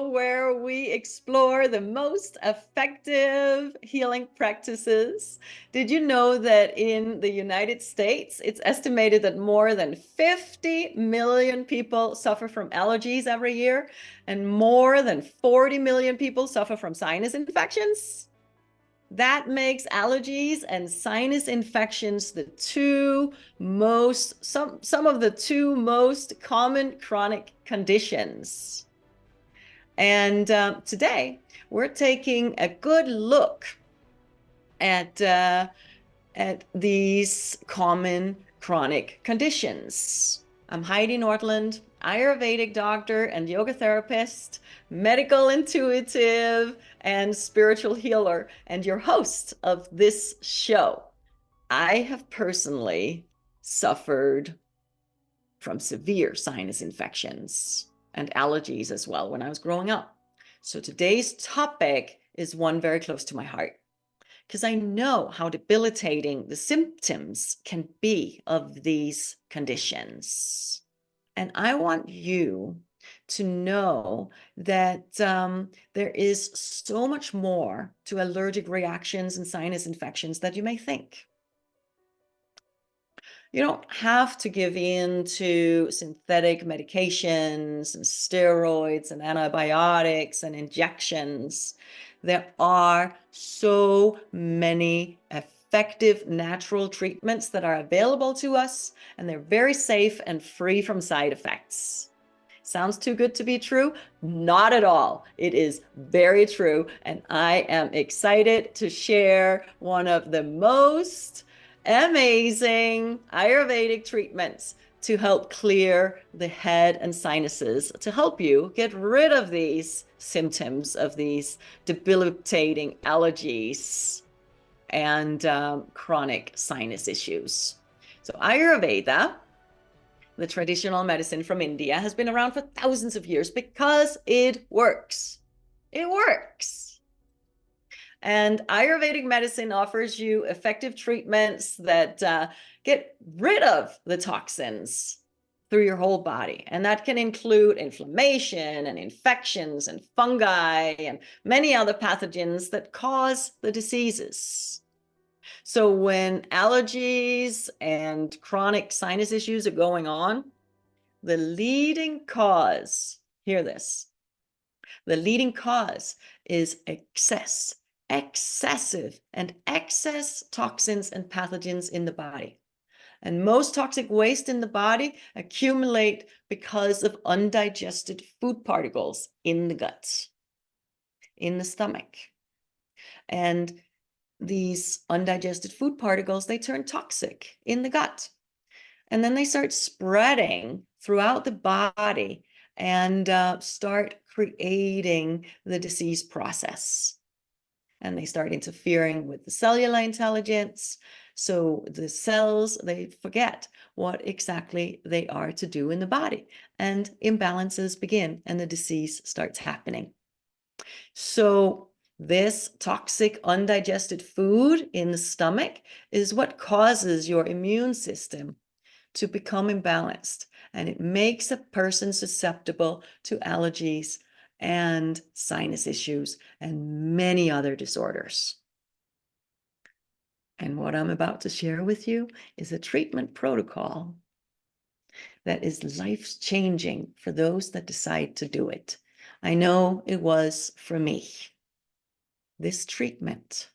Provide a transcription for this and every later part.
show where we explore the most effective healing practices. Did you know that in the United States, it's estimated that more than 50 million people suffer from allergies every year, and more than 40 million people suffer from sinus infections? That makes allergies and sinus infections the some of the two most common chronic conditions. And today we're taking a good look at these common chronic conditions. I'm Heidi Nordland, Ayurvedic doctor and yoga therapist, medical intuitive, and spiritual healer, and your host of this show. I have personally suffered from severe sinus infections and allergies as well when I was growing up. So today's topic is one very close to my heart, because I know how debilitating the symptoms can be of these conditions. And I want you to know that there is so much more to allergic reactions and sinus infections that you may think. You don't have to give in to synthetic medications and steroids and antibiotics and injections. There are so many effective natural treatments that are available to us, and they're very safe and free from side effects. Sounds too good to be true? Not at all. It is very true, and I am excited to share one of the most amazing Ayurvedic treatments to help clear the head and sinuses, to help you get rid of these symptoms of these debilitating allergies and chronic sinus issues. So Ayurveda, the traditional medicine from India, has been around for thousands of years because it works. It works. And Ayurvedic medicine offers you effective treatments that get rid of the toxins through your whole body. And that can include inflammation and infections and fungi and many other pathogens that cause the diseases. So when allergies and chronic sinus issues are going on, the leading cause, hear this, the leading cause is excessive and excess toxins and pathogens in the body. And most toxic waste in the body accumulate because of undigested food particles in the guts, in the stomach. And these undigested food particles, they turn toxic in the gut. And then they start spreading throughout the body and start creating the disease process. And they start interfering with the cellular intelligence. So the cells, they forget what exactly they are to do in the body. And imbalances begin and the disease starts happening. So this toxic undigested food in the stomach is what causes your immune system to become imbalanced, and it makes a person susceptible to allergies and sinus issues and many other disorders. And what I'm about to share with you is a treatment protocol that is life-changing for those that decide to do it. I know it was for me. This treatment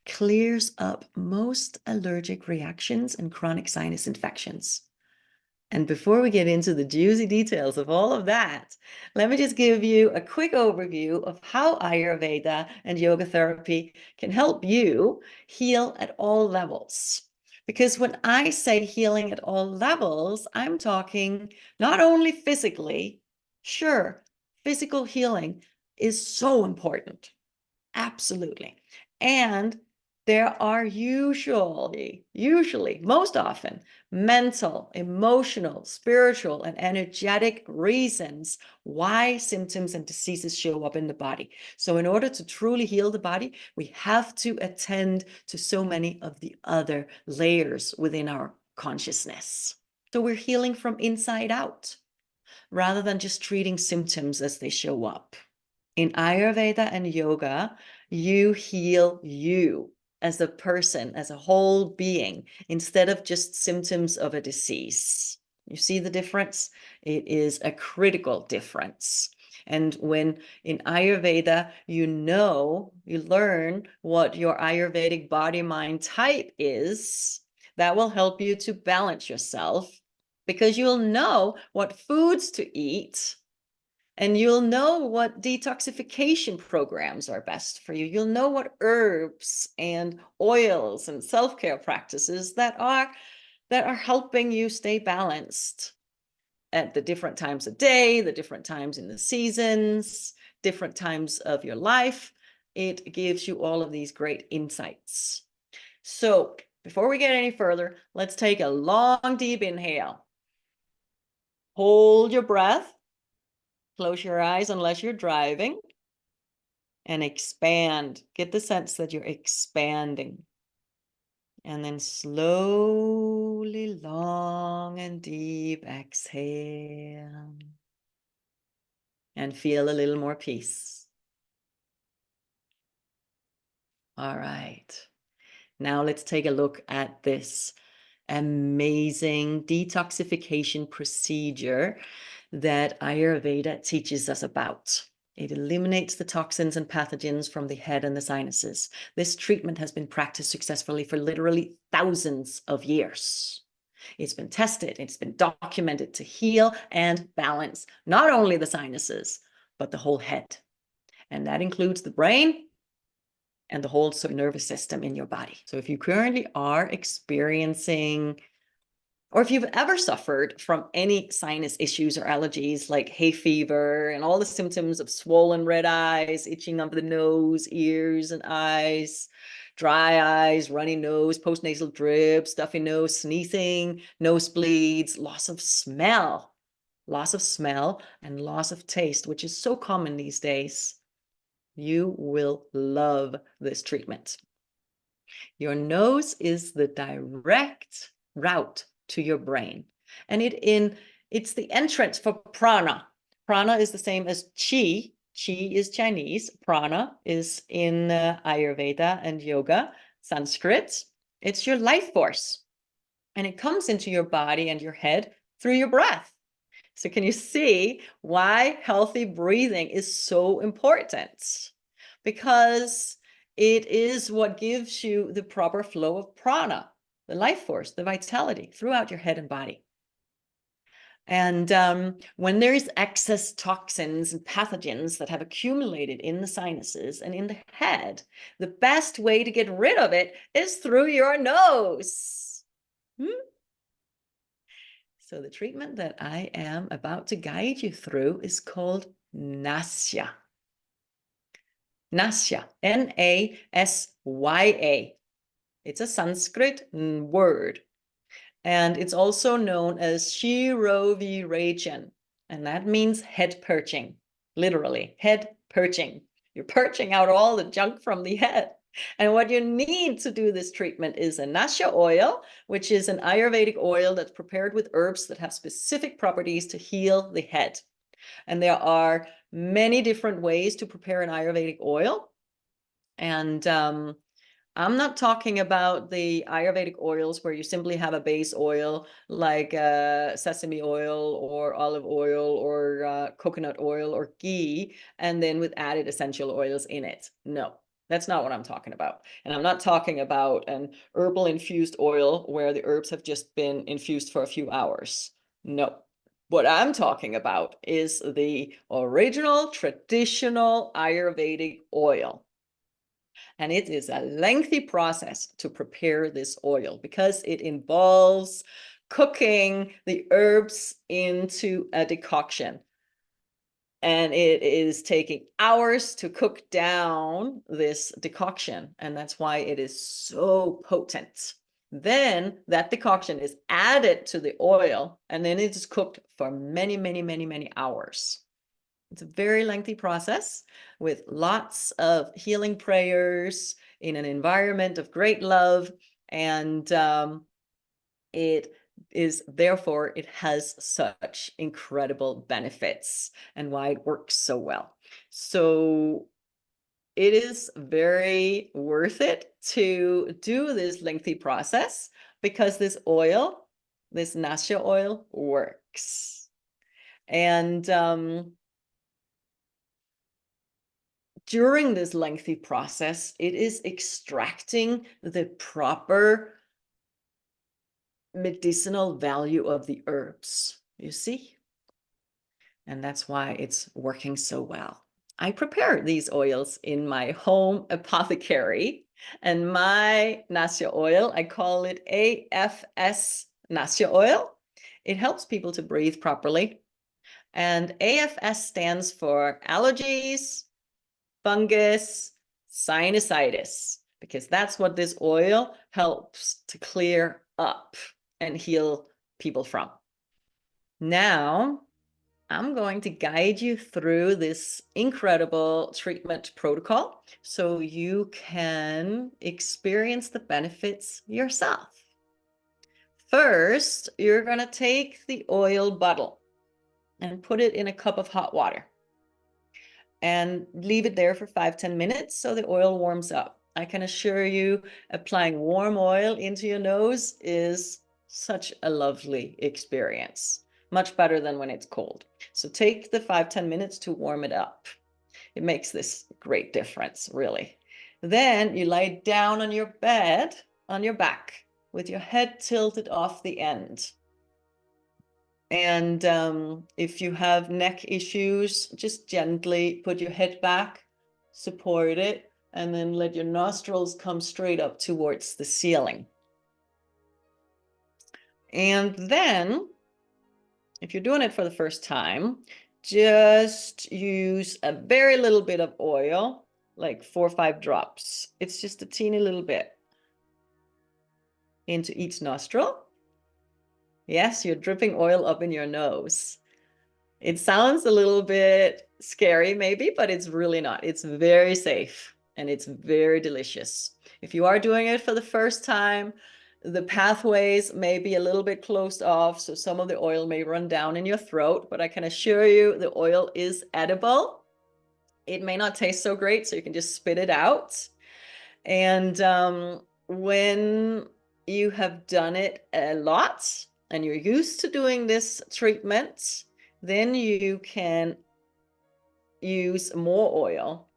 clears up most allergic reactions and chronic sinus infections. And before we get into the juicy details of all of that, let me just give you a quick overview of how Ayurveda and yoga therapy can help you heal at all levels. Because when I say healing at all levels, I'm talking not only physically. Sure, physical healing is so important. Absolutely. And there are usually, most often, mental, emotional, spiritual, and energetic reasons why symptoms and diseases show up in the body. So in order to truly heal the body, we have to attend to so many of the other layers within our consciousness. So we're healing from inside out rather than just treating symptoms as they show up. In Ayurveda and yoga, you heal you as a person, as a whole being, instead of just symptoms of a disease. You see the difference? It is a critical difference. And when in Ayurveda, you learn what your Ayurvedic body mind type is, that will help you to balance yourself because you'll know what foods to eat and you'll know what detoxification programs are best for you. You'll know what herbs and oils and self-care practices that are helping you stay balanced at the different times of day, the different times in the seasons, different times of your life. It gives you all of these great insights. So before we get any further, let's take a long, deep inhale. Hold your breath. Close your eyes unless you're driving. And expand. Get the sense that you're expanding. And then slowly, long and deep exhale. And feel a little more peace. All right. Now let's take a look at this amazing detoxification procedure that Ayurveda teaches us about. It eliminates the toxins and pathogens from the head and the sinuses. This treatment has been practiced successfully for literally thousands of years. It's been tested, it's been documented to heal and balance not only the sinuses, but the whole head. And that includes the brain and the whole nervous system in your body. So if you currently are experiencing, or if you've ever suffered from any sinus issues or allergies like hay fever and all the symptoms of swollen red eyes, itching of the nose, ears, and eyes, dry eyes, runny nose, postnasal drip, stuffy nose, sneezing, nosebleeds, loss of smell, and loss of taste, which is so common these days, you will love this treatment. Your nose is the direct route to your brain, and it's the entrance for prana. Prana is the same as chi. Chi is Chinese. Prana is in Ayurveda and yoga, Sanskrit. It's your life force, and it comes into your body and your head through your breath. So can you see why healthy breathing is so important? Because it is what gives you the proper flow of prana, the life force, the vitality throughout your head and body. And when there is excess toxins and pathogens that have accumulated in the sinuses and in the head, the best way to get rid of it is through your nose. So the treatment that I am about to guide you through is called Nasya. Nasya, Nasya. It's a Sanskrit word. And it's also known as Shirovirajana. And that means head perching, literally, head perching. You're perching out all the junk from the head. And what you need to do this treatment is a Nasya oil, which is an Ayurvedic oil that's prepared with herbs that have specific properties to heal the head. And there are many different ways to prepare an Ayurvedic oil. And I'm not talking about the Ayurvedic oils where you simply have a base oil like sesame oil or olive oil or coconut oil or ghee, and then with added essential oils in it. No, that's not what I'm talking about. And I'm not talking about an herbal infused oil where the herbs have just been infused for a few hours. No. What I'm talking about is the original traditional Ayurvedic oil. And it is a lengthy process to prepare this oil because it involves cooking the herbs into a decoction. And it is taking hours to cook down this decoction. And that's why it is so potent. Then that decoction is added to the oil, and then it is cooked for many, many, many, many hours. It's a very lengthy process with lots of healing prayers in an environment of great love. And it has such incredible benefits and why it works so well. So it is very worth it to do this lengthy process because this oil, this nasha oil, works. And during this lengthy process, it is extracting the proper medicinal value of the herbs, you see? And that's why it's working so well. I prepare these oils in my home apothecary, and my Nasya oil, I call it AFS Nasya oil. It helps people to breathe properly. And AFS stands for allergies, fungus, sinusitis, because that's what this oil helps to clear up and heal people from. Now, I'm going to guide you through this incredible treatment protocol so you can experience the benefits yourself. First, you're going to take the oil bottle and put it in a cup of hot water and leave it there for 5-10 minutes so the oil warms up. I can assure you, applying warm oil into your nose is such a lovely experience. Much better than when it's cold. So take the 5-10 minutes to warm it up. It makes this great difference, really. Then you lie down on your bed, on your back, with your head tilted off the end. And if you have neck issues, just gently put your head back, support it, and then let your nostrils come straight up towards the ceiling. And then, if you're doing it for the first time, just use a very little bit of oil, like 4 or 5 drops. It's just a teeny little bit into each nostril. Yes, you're dripping oil up in your nose. It sounds a little bit scary maybe, but it's really not. It's very safe and it's very delicious. If you are doing it for the first time, the pathways may be a little bit closed off, so some of the oil may run down in your throat, but I can assure you the oil is edible. It may not taste so great, so you can just spit it out. And when you have done it a lot and you're used to doing this treatment, then you can use more oil.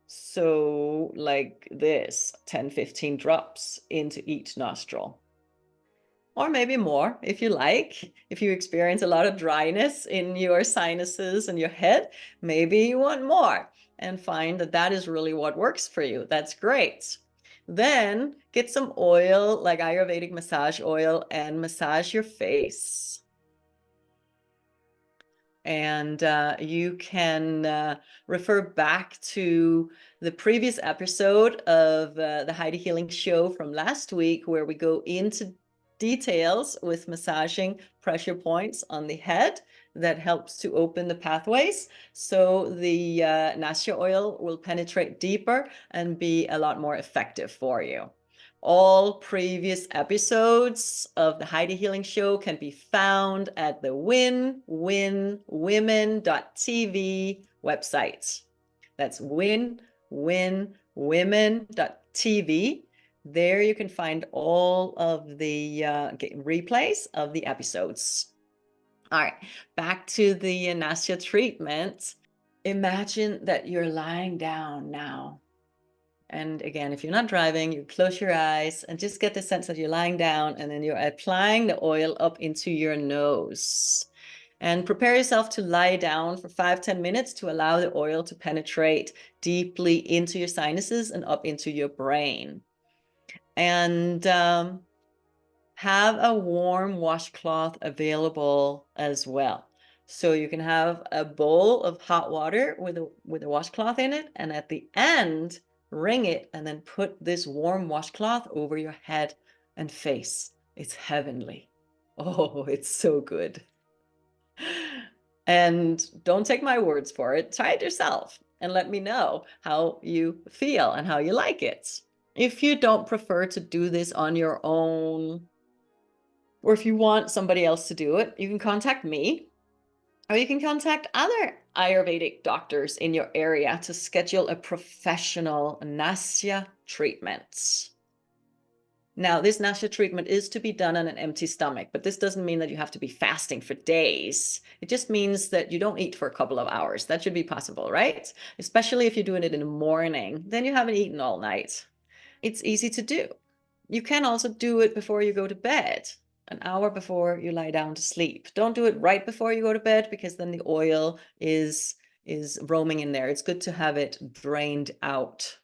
So like this, 10-15 drops into each nostril. Or maybe more if you like. If you experience a lot of dryness in your sinuses and your head, maybe you want more and find that that is really what works for you. That's great. Then get some oil like Ayurvedic massage oil and massage your face. And you can refer back to the previous episode of the Heidi Healing Show from last week, where we go into details with massaging pressure points on the head that helps to open the pathways. So the Nasya oil will penetrate deeper and be a lot more effective for you. All previous episodes of the Heidi Healing Show can be found at the winwinwomen.tv website. That's winwinwomen.tv. There you can find all of the replays of the episodes. All right, back to the Nasya treatment. Imagine that you're lying down now. And again, if you're not driving, you close your eyes and just get the sense that you're lying down, and then you're applying the oil up into your nose. And prepare yourself to lie down for 5-10 minutes to allow the oil to penetrate deeply into your sinuses and up into your brain. And have a warm washcloth available as well. So you can have a bowl of hot water with a washcloth in it, and at the end, wring it and then put this warm washcloth over your head and face. It's heavenly. Oh, it's so good. And don't take my words for it. Try it yourself and let me know how you feel and how you like it. If you don't prefer to do this on your own, or if you want somebody else to do it, you can contact me. Or you can contact other Ayurvedic doctors in your area to schedule a professional Nasya treatment. Now, this Nasya treatment is to be done on an empty stomach, but this doesn't mean that you have to be fasting for days. It just means that you don't eat for a couple of hours. That should be possible, right? Especially if you're doing it in the morning, then you haven't eaten all night. It's easy to do. You can also do it before you go to bed, an hour before you lie down to sleep. Don't do it right before you go to bed because then the oil is roaming in there. It's good to have it drained out.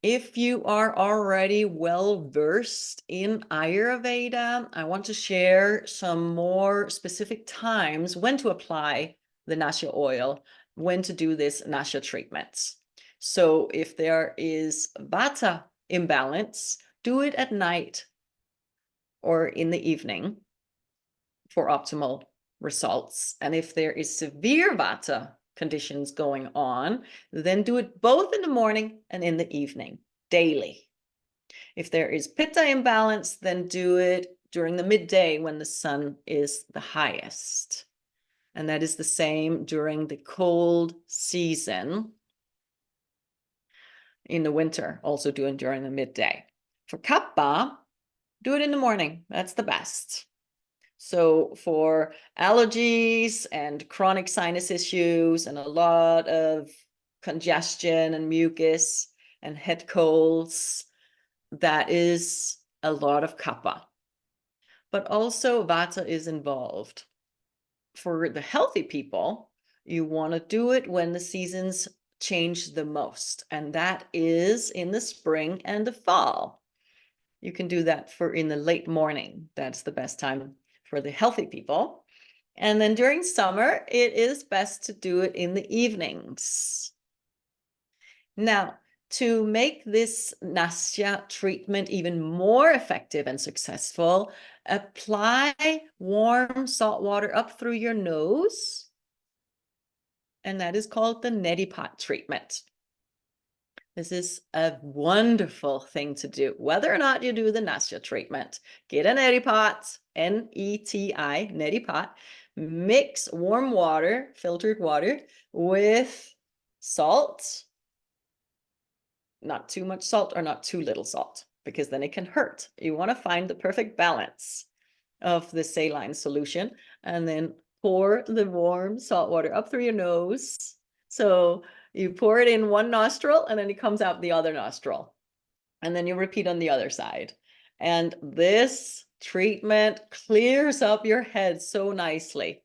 If you are already well versed in Ayurveda, I want to share some more specific times when to apply the Nasya oil, when to do this Nasya treatment. So if there is Vata imbalance, do it at night or in the evening for optimal results. And if there is severe Vata conditions going on, then do it both in the morning and in the evening, daily. If there is Pitta imbalance, then do it during the midday when the sun is the highest. And that is the same during the cold season in the winter, also doing during the midday. For Kapha, do it in the morning. That's the best. So for allergies and chronic sinus issues and a lot of congestion and mucus and head colds, that is a lot of Kapha. But also Vata is involved. For the healthy people, you want to do it when the seasons change the most, and that is in the spring and the fall. You can do that in the late morning. That's the best time for the healthy people. And then during summer, it is best to do it in the evenings. Now, to make this Nasya treatment even more effective and successful, apply warm salt water up through your nose, and that is called the neti pot treatment. This is a wonderful thing to do, whether or not you do the Nasya treatment. Get a neti pot, N-E-T-I, neti pot, mix warm water, filtered water, with salt, not too much salt or not too little salt, because then it can hurt. You want to find the perfect balance of the saline solution, and then pour the warm salt water up through your nose. So you pour it in one nostril and then it comes out the other nostril. And then you repeat on the other side. And this treatment clears up your head so nicely.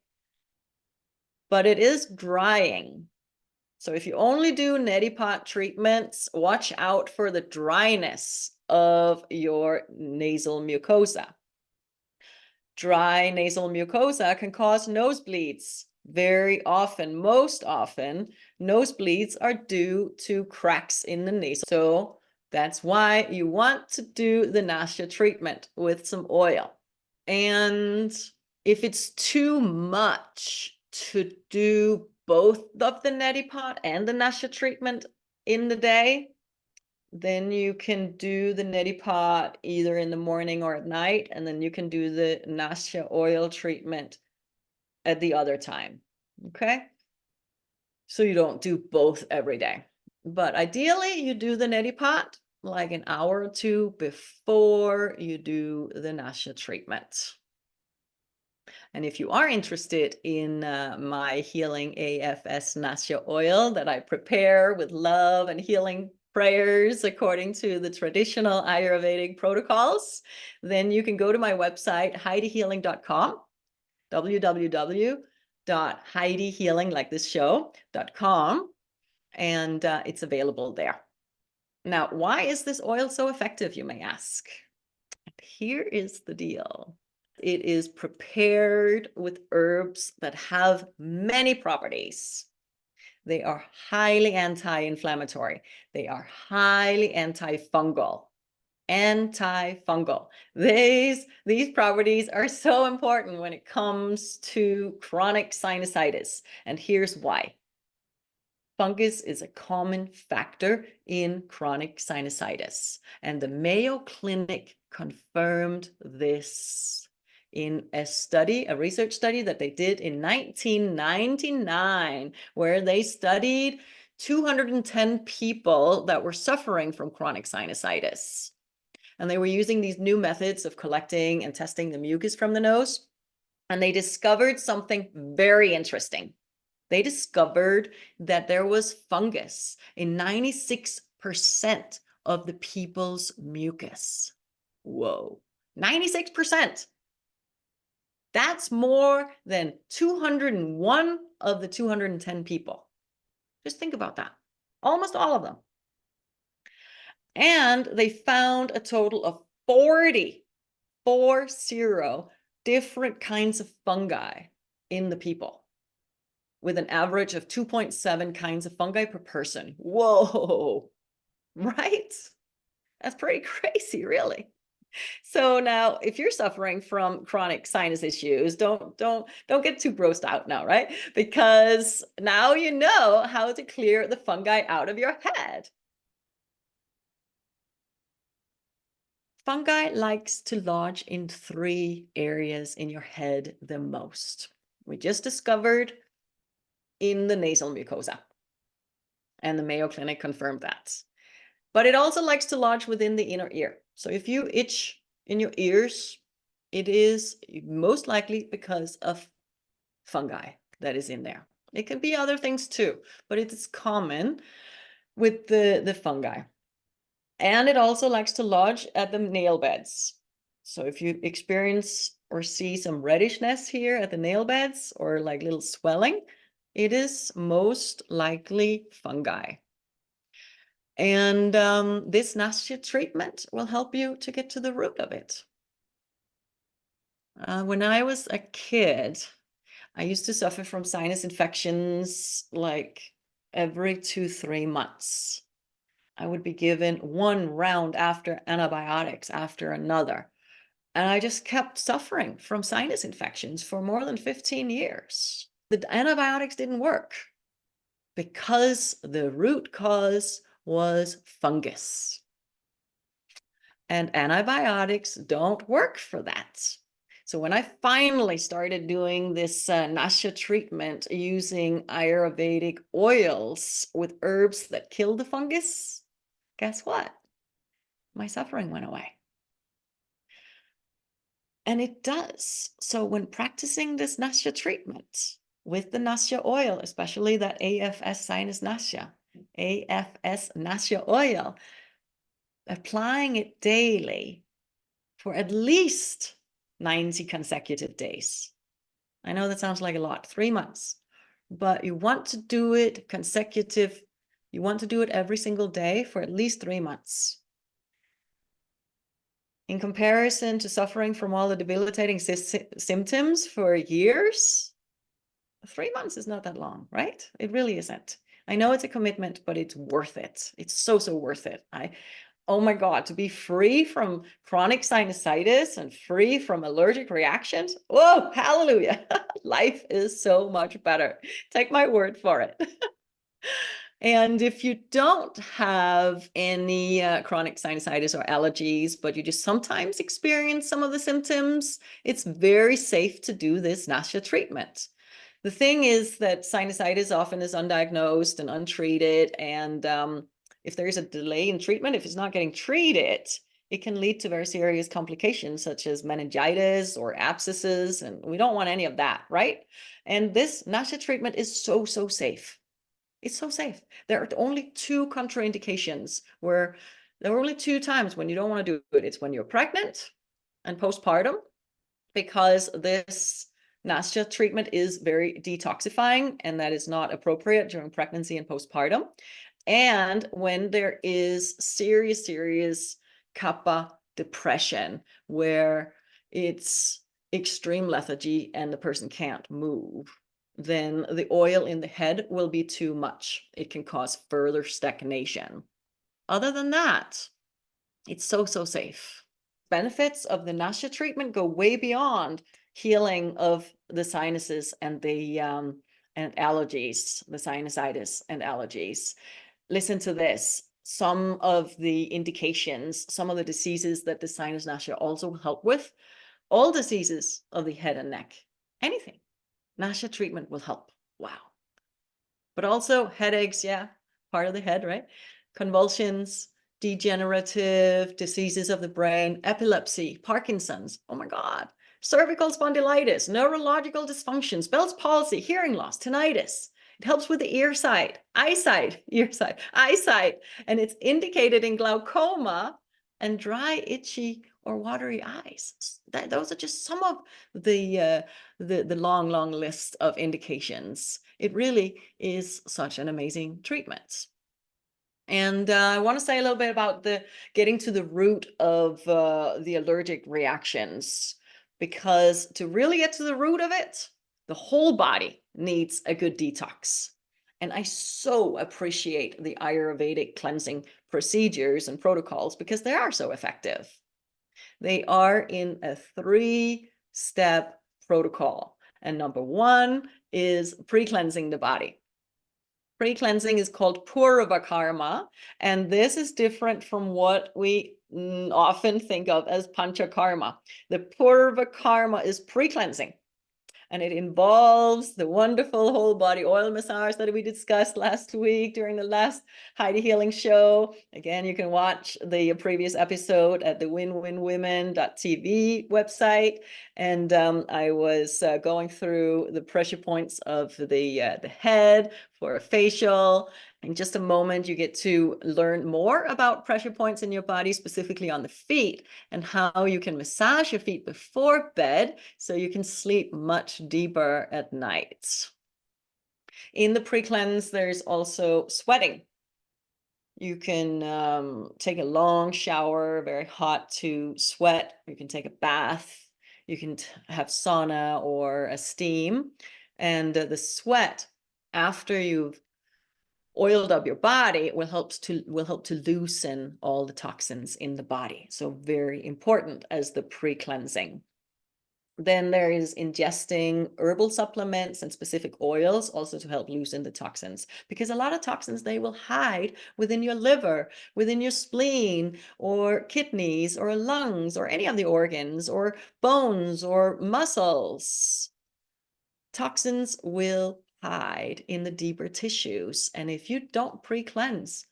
But it is drying. So if you only do neti pot treatments, watch out for the dryness of your nasal mucosa. Dry nasal mucosa can cause nosebleeds. Very often, most often, nosebleeds are due to cracks in the nasal. So that's why you want to do the Nasya treatment with some oil. And if it's too much to do both of the neti pot and the Nasya treatment in the day, then you can do the neti pot either in the morning or at night, and then you can do the Nasya oil treatment at the other time. Okay? So you don't do both every day. But ideally, you do the neti pot like an hour or two before you do the Nasya treatment. And if you are interested in my Healing AFS Nasya oil that I prepare with love and healing prayers according to the traditional Ayurvedic protocols, then you can go to my website, HeidiHealing.com, www.HeidiHealing, like this show.com, and it's available there. Now, why is this oil so effective, you may ask? Here is the deal. It is prepared with herbs that have many properties. They are highly anti-inflammatory. They are highly antifungal. Antifungal. These properties are so important when it comes to chronic sinusitis. And here's why. Fungus is a common factor in chronic sinusitis. And the Mayo Clinic confirmed this. in a study, a research study that they did in 1999, where they studied 210 people that were suffering from chronic sinusitis. And they were using these new methods of collecting and testing the mucus from the nose. And they discovered something very interesting. They discovered that there was fungus in 96% of the people's mucus. Whoa, 96%. That's more than 201 of the 210 people. Just think about that. Almost all of them. And they found a total of 40 different kinds of fungi in the people, with an average of 2.7 kinds of fungi per person. Whoa, right? That's pretty crazy, really. So now, if you're suffering from chronic sinus issues, don't get too grossed out now, right? Because now you know how to clear the fungi out of your head. Fungi likes to lodge in 3 areas in your head the most. We just discovered in the nasal mucosa, and the Mayo Clinic confirmed that. But it also likes to lodge within the inner ear. So if you itch in your ears, it is most likely because of fungi that is in there. It can be other things too, but it is common with the fungi. And it also likes to lodge at the nail beds. So if you experience or see some reddishness here at the nail beds, or like little swelling, it is most likely fungi. And this Nasya treatment will help you to get to the root of it. When I was a kid, I used to suffer from sinus infections like every 2-3 months. I would be given one round after antibiotics after another. And I just kept suffering from sinus infections for more than 15 years. The antibiotics didn't work because the root cause was fungus. And antibiotics don't work for that. So when I finally started doing this Nasya treatment using Ayurvedic oils with herbs that kill the fungus, guess what? My suffering went away. And it does. So when practicing this Nasya treatment with the Nasya oil, especially that AFS Sinus Nasya, AFS Nasya oil, applying it daily for at least 90 consecutive days. I know that sounds like a lot, 3 months, but you want to do it consecutive. You want to do it every single day for at least 3 months. In comparison to suffering from all the debilitating symptoms for years, 3 months is not that long, right? It really isn't. I know it's a commitment, but it's worth it. It's so worth it. Oh my God, to be free from chronic sinusitis and free from allergic reactions. Whoa, hallelujah. Life is so much better. Take my word for it. And if you don't have any chronic sinusitis or allergies, but you just sometimes experience some of the symptoms, it's very safe to do this Nasya treatment. The thing is that sinusitis often is undiagnosed and untreated. And if there is a delay in treatment, if it's not getting treated, it can lead to very serious complications such as meningitis or abscesses. And we don't want any of that, right? And this Nasya treatment is so safe. It's so safe. There are only 2 contraindications where there are only 2 times when you don't want to do it. It's when you're pregnant and postpartum, because this Nasya treatment is very detoxifying, and that is not appropriate during pregnancy and postpartum. And when there is serious kapha depression, where it's extreme lethargy and the person can't move, then the oil in the head will be too much. It can cause further stagnation. Other than that, it's so safe. Benefits of the Nasya treatment go way beyond healing of the sinuses and the and allergies, the sinusitis and allergies. Listen to this. Some of the indications, some of the diseases that the sinus Nasya also help with all diseases of the head and neck, anything. Nasha treatment will help. Wow. But also headaches, yeah, part of the head, right? Convulsions, degenerative diseases of the brain, epilepsy, Parkinson's, oh my God, cervical spondylitis, neurological dysfunctions, Bell's palsy, hearing loss, tinnitus. It helps with the eyesight, and it's indicated in glaucoma and dry, itchy, or watery eyes. Those are just some of the long list of indications. It really is such an amazing treatment. And I want to say a little bit about getting to the root of the allergic reactions, because to really get to the root of it, the whole body needs a good detox. And I so appreciate the Ayurvedic cleansing procedures and protocols because they are so effective. They are in a 3-step protocol. And number 1 is pre-cleansing the body. Pre-cleansing is called Purva Karma, and this is different from what we often think of as Panchakarma. The Purva Karma is pre-cleansing, and it involves the wonderful whole body oil massage that we discussed last week during the last Heidi Healing show. Again, you can watch the previous episode at the winwinwomen.tv website. And I was going through the pressure points of the head for a facial. In just a moment, you get to learn more about pressure points in your body, specifically on the feet, and how you can massage your feet before bed so you can sleep much deeper at night. In the pre-cleanse, there's also sweating. You can take a long shower, very hot to sweat. You can take a bath. You can have sauna or a steam. And the sweat after you've oiled up your body will help to loosen all the toxins in the body. So very important as the pre-cleansing. Then there is ingesting herbal supplements and specific oils also to help loosen the toxins, because a lot of toxins, they will hide within your liver, within your spleen or kidneys or lungs or any of the organs or bones or muscles. Toxins will hide in the deeper tissues. And if you don't pre-cleanse,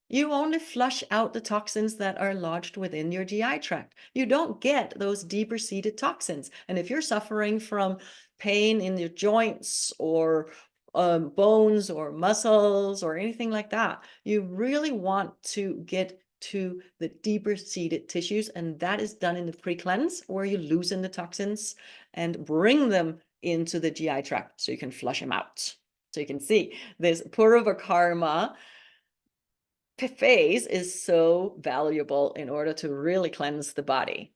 you only flush out the toxins that are lodged within your GI tract. You don't get those deeper seated toxins. And if you're suffering from pain in your joints or bones or muscles or anything like that, you really want to get to the deeper seated tissues. And that is done in the pre-cleanse, where you loosen the toxins and bring them into the GI tract so you can flush them out. So you can see this Purva Karma phase is so valuable in order to really cleanse the body.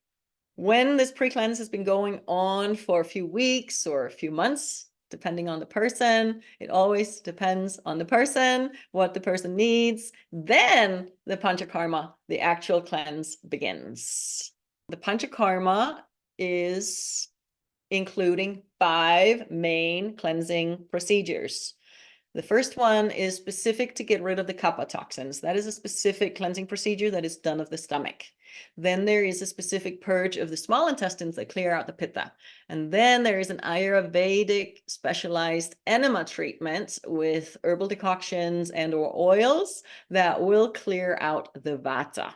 When this pre-cleanse has been going on for a few weeks or a few months, depending on the person, it always depends on the person, what the person needs, then the Panchakarma, the actual cleanse, begins. The Panchakarma is including 5 main cleansing procedures. The first one is specific to get rid of the kapha toxins. That is a specific cleansing procedure that is done of the stomach. Then there is a specific purge of the small intestines that clear out the pitta. And then there is an Ayurvedic specialized enema treatment with herbal decoctions and or oils that will clear out the vata.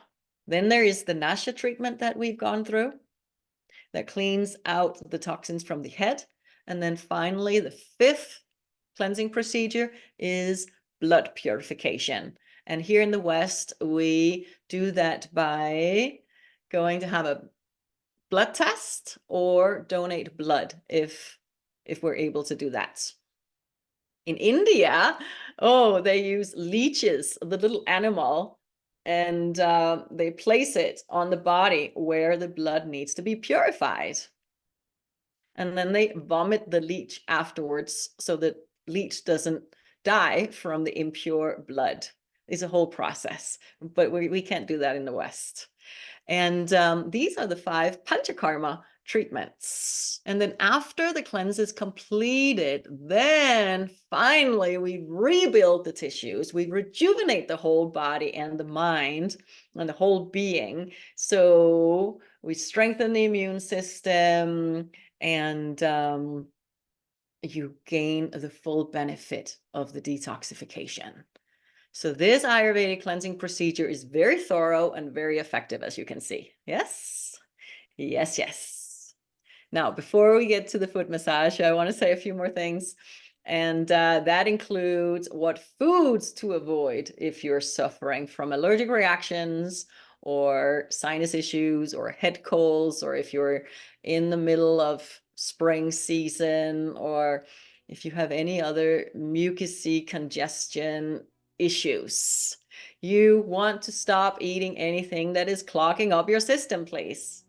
Then there is the Nasha treatment that we've gone through that cleans out the toxins from the head. And then finally, the 5th cleansing procedure is blood purification. And here in the West, we do that by going to have a blood test or donate blood if we're able to do that. In India, they use leeches, the little animal, and they place it on the body where the blood needs to be purified. And then they vomit the leech afterwards so that leech doesn't die from the impure blood. It's a whole process, but we can't do that in the West. And these are the 5 Panchakarma treatments. And then after the cleanse is completed, then finally we rebuild the tissues, we rejuvenate the whole body and the mind and the whole being. So we strengthen the immune system, and you gain the full benefit of the detoxification. So this Ayurvedic cleansing procedure is very thorough and very effective, as you can see. Yes, yes, yes. Now, before we get to the foot massage, I want to say a few more things. And that includes what foods to avoid if you're suffering from allergic reactions or sinus issues or head colds, or if you're in the middle of spring season, or if you have any other mucousy congestion issues. You want to stop eating anything that is clogging up your system, please.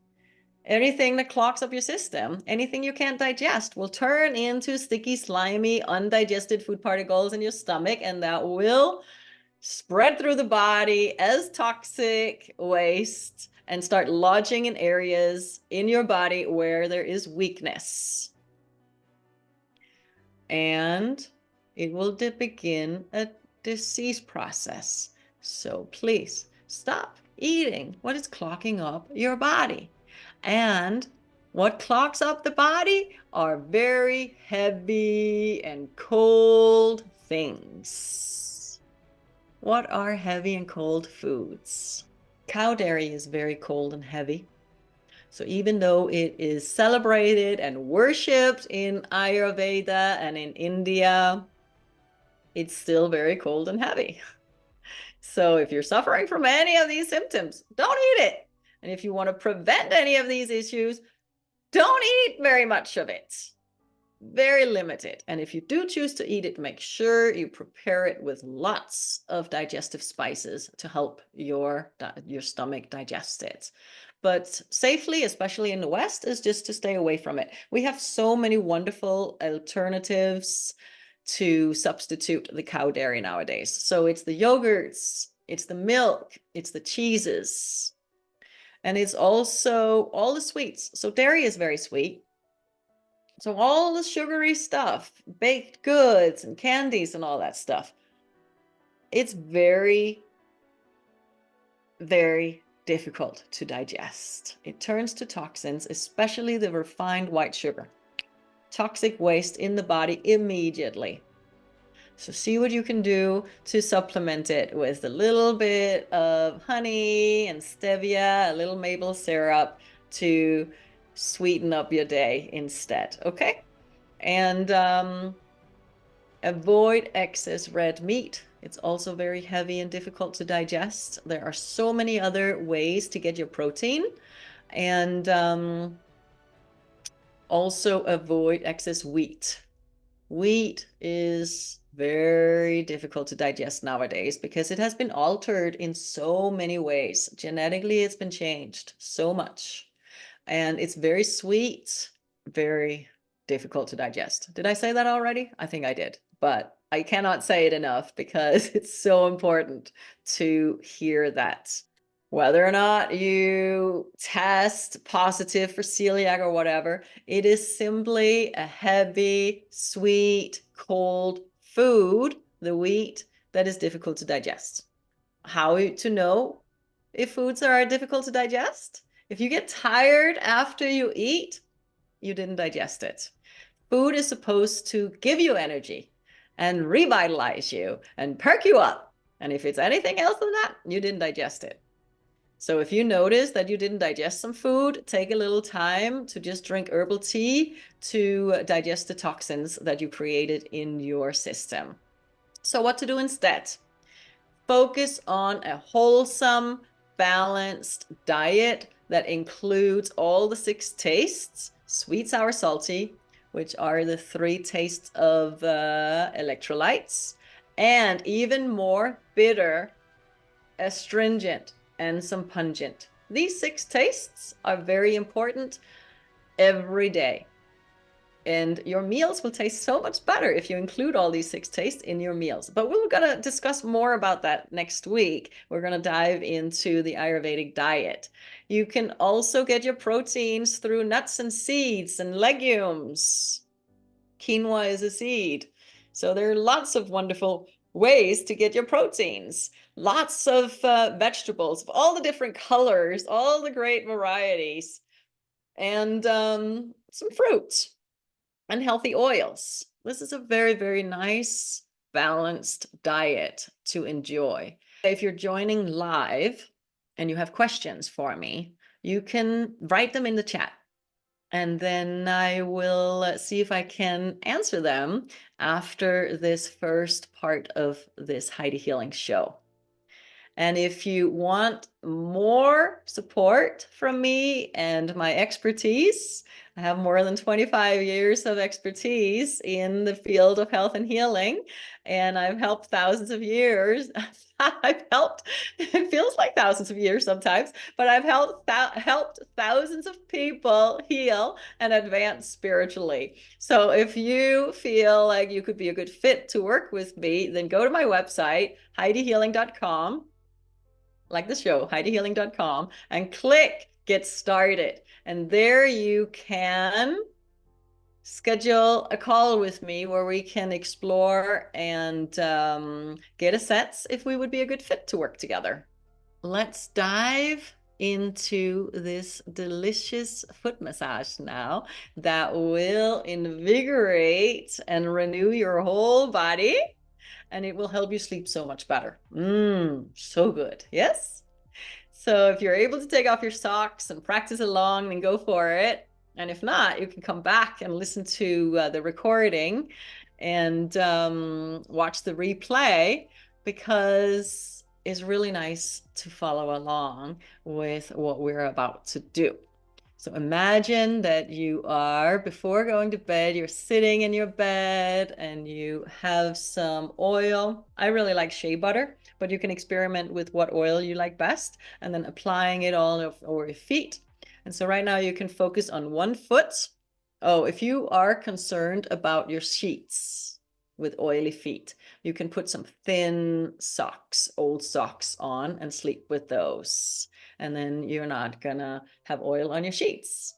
Anything that clogs up your system, anything you can't digest, will turn into sticky, slimy, undigested food particles in your stomach, and that will spread through the body as toxic waste and start lodging in areas in your body where there is weakness. And it will begin a disease process. So please stop eating what is clogging up your body. And what clogs up the body are very heavy and cold things. What are heavy and cold foods? Cow dairy is very cold and heavy. So even though it is celebrated and worshipped in Ayurveda and in India, it's still very cold and heavy. So if you're suffering from any of these symptoms, don't eat it. And if you want to prevent any of these issues, don't eat very much of it. Very limited. And if you do choose to eat it, make sure you prepare it with lots of digestive spices to help your stomach digest it. But safely, especially in the West, is just to stay away from it. We have so many wonderful alternatives to substitute the cow dairy nowadays. So it's the yogurts, it's the milk, it's the cheeses, and it's also all the sweets. So dairy is very sweet. So all the sugary stuff, baked goods and candies and all that stuff, it's very, very difficult to digest. It turns to toxins, especially the refined white sugar. Toxic waste in the body immediately. So see what you can do to supplement it with a little bit of honey and stevia, a little maple syrup to sweeten up your day instead, okay? And avoid excess red meat. It's also very heavy and difficult to digest. There are so many other ways to get your protein. And also avoid excess wheat. Wheat is very difficult to digest nowadays because it has been altered in so many ways. Genetically, it's been changed so much. And it's very sweet, very difficult to digest. Did I say that already? I think I did, but I cannot say it enough because it's so important to hear that. Whether or not you test positive for celiac or whatever, it is simply a heavy, sweet, cold food, the wheat, that is difficult to digest. How to know if foods are difficult to digest? If you get tired after you eat, you didn't digest it. Food is supposed to give you energy and revitalize you and perk you up. And if it's anything else than that, you didn't digest it. So if you notice that you didn't digest some food, take a little time to just drink herbal tea to digest the toxins that you created in your system. So what to do instead? Focus on a wholesome, balanced diet that includes all the 6 tastes, sweet, sour, salty, which are the 3 tastes of electrolytes, and even more bitter, astringent, and some pungent. These 6 tastes are very important every day. And your meals will taste so much better if you include all these 6 tastes in your meals. But we're going to discuss more about that next week. We're going to dive into the Ayurvedic diet. You can also get your proteins through nuts and seeds and legumes. Quinoa is a seed. So there are lots of wonderful ways to get your proteins. Lots of vegetables of all the different colors, all the great varieties, and some fruits and healthy oils. This is a very, very nice, balanced diet to enjoy. If you're joining live and you have questions for me, you can write them in the chat. And then I will see if I can answer them after this first part of this Heidi Healing show. And if you want more support from me and my expertise, I have more than 25 years of expertise in the field of health and healing, and I've helped thousands of years. I've helped, it feels like thousands of years sometimes, but I've helped thousands of people heal and advance spiritually. So if you feel like you could be a good fit to work with me, then go to my website, HeidiHealing.com, like the show, HeidiHealing.com, and click Get Started. And there you can schedule a call with me where we can explore and get a sense if we would be a good fit to work together. Let's dive into this delicious foot massage now that will invigorate and renew your whole body, and it will help you sleep so much better. So good. Yes? So if you're able to take off your socks and practice along, then go for it. And if not, you can come back and listen to the recording and watch the replay, because it's really nice to follow along with what we're about to do. So imagine that you are, before going to bed, you're sitting in your bed and you have some oil. I really like shea butter, but you can experiment with what oil you like best and then applying it all over your feet. And so right now you can focus on one foot. Oh, if you are concerned about your sheets with oily feet, you can put some thin socks, old socks on and sleep with those. And then you're not gonna have oil on your sheets.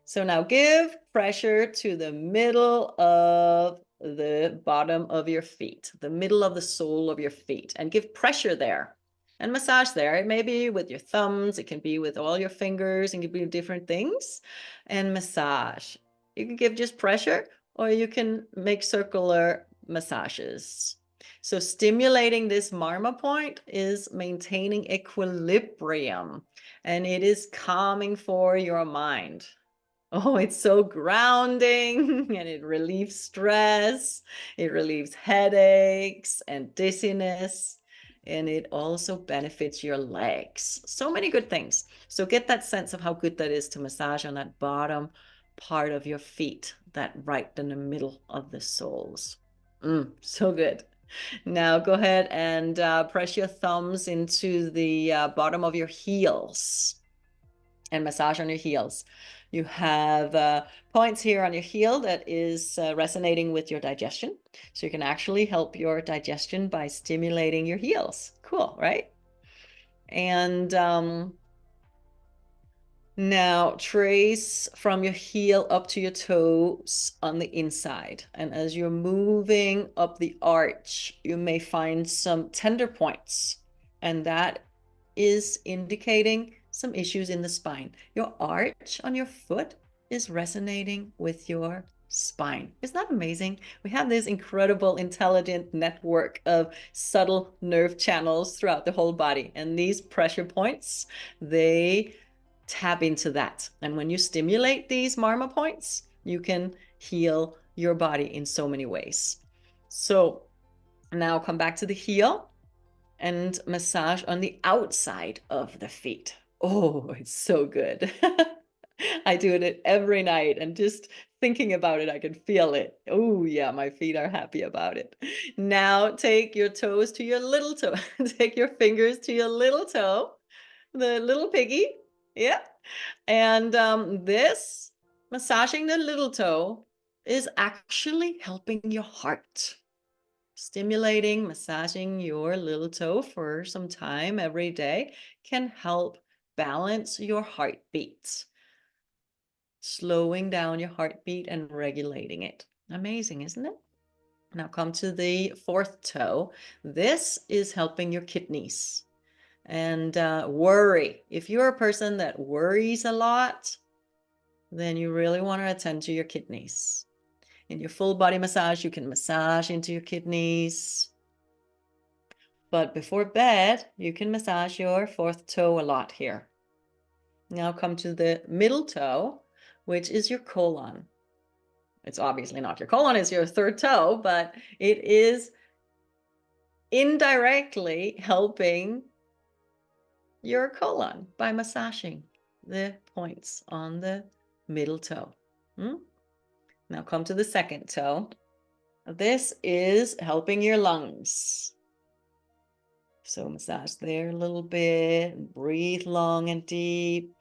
So now give pressure to the middle of the bottom of your feet, the middle of the sole of your feet, and give pressure there and massage there. It may be with your thumbs, it can be with all your fingers, and it can be different things, and massage. You can give just pressure, or you can make circular massages. So stimulating this marma point is maintaining equilibrium, and it is calming for your mind. Oh, it's so grounding, and it relieves stress. It relieves headaches and dizziness, and it also benefits your legs. So many good things. So get that sense of how good that is to massage on that bottom part of your feet, that right in the middle of the soles. So good. Now go ahead and press your thumbs into the bottom of your heels and massage on your heels. You have points here on your heel that is resonating with your digestion. So you can actually help your digestion by stimulating your heels. Cool, right? And now trace from your heel up to your toes on the inside. And as you're moving up the arch, you may find some tender points. And that is indicating some issues in the spine. Your arch on your foot is resonating with your spine. Isn't that amazing? We have this incredible, intelligent network of subtle nerve channels throughout the whole body. And these pressure points, they tap into that. And when you stimulate these marma points, you can heal your body in so many ways. So now come back to the heel and massage on the outside of the feet. Oh, it's so good. I do it every night, and just thinking about it, I can feel it. Oh, yeah, my feet are happy about it. Now take your toes to your little toe. Take your fingers to your little toe, the little piggy. Yeah. And this massaging the little toe is actually helping your heart. Stimulating, massaging your little toe for some time every day can help balance your heartbeat, slowing down your heartbeat and regulating it. Amazing, isn't it? Now come to the fourth toe. This is helping your kidneys. And worry. If you're a person that worries a lot, then you really want to attend to your kidneys. In your full body massage, you can massage into your kidneys. But before bed, you can massage your fourth toe a lot here. Now come to the middle toe, which is your colon. It's obviously not your colon, it's your third toe, but it is indirectly helping your colon by massaging the points on the middle toe. Now come to the second toe. This is helping your lungs. So massage there a little bit, and breathe long and deep.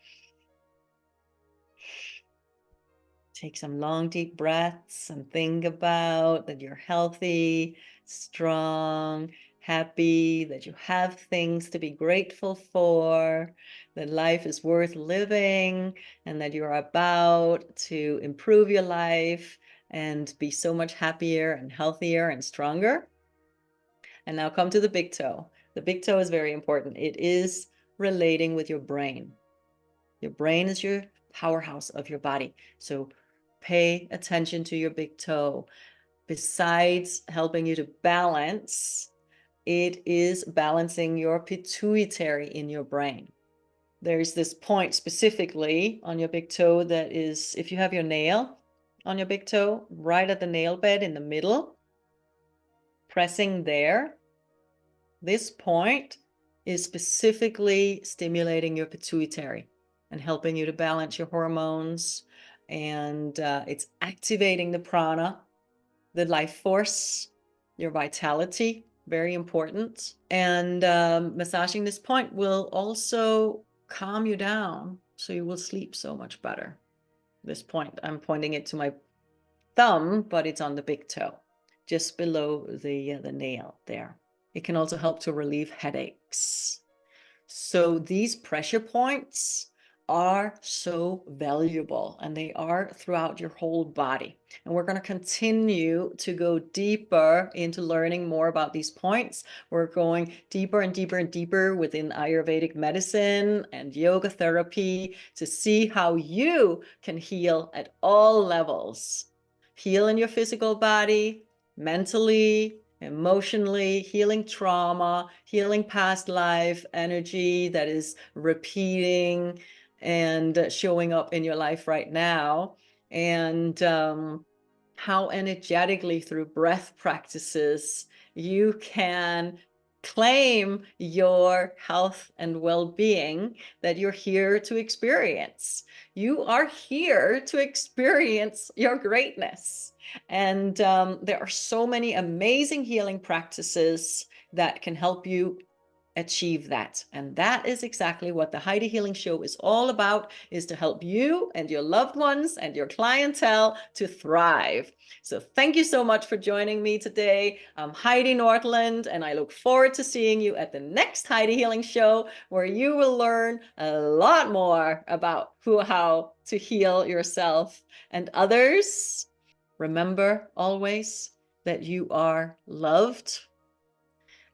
Take some long, deep breaths and think about that you're healthy, strong, happy, that you have things to be grateful for, that life is worth living, and that you're about to improve your life and be so much happier and healthier and stronger. And now come to the big toe. The big toe is very important. It is relating with your brain. Your brain is your powerhouse of your body. So pay attention to your big toe. Besides helping you to balance, it is balancing your pituitary in your brain. There's this point specifically on your big toe that is, if you have your nail on your big toe, right at the nail bed in the middle, pressing there, this point is specifically stimulating your pituitary and helping you to balance your hormones. And it's activating the prana, the life force, your vitality, very important. And massaging this point will also calm you down, so you will sleep so much better. This point, I'm pointing it to my thumb, but it's on the big toe, just below the nail there. It can also help to relieve headaches. So these pressure points are so valuable, and they are throughout your whole body. And we're going to continue to go deeper into learning more about these points. We're going deeper and deeper and deeper within Ayurvedic medicine and yoga therapy to see how you can heal at all levels. Heal in your physical body, mentally, emotionally, healing trauma, healing past life energy that is repeating and showing up in your life right now, and how energetically through breath practices you can claim your health and well-being that you're here to experience. You are here to experience your greatness. And there are so many amazing healing practices that can help you achieve that. And that is exactly what the Heidi Healing Show is all about, is to help you and your loved ones and your clientele to thrive. So thank you so much for joining me today. I'm Heidi Nordland, and I look forward to seeing you at the next Heidi Healing Show, where you will learn a lot more about how to heal yourself and others. Remember always that you are loved,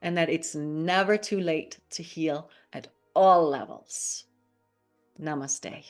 and that it's never too late to heal at all levels. Namaste.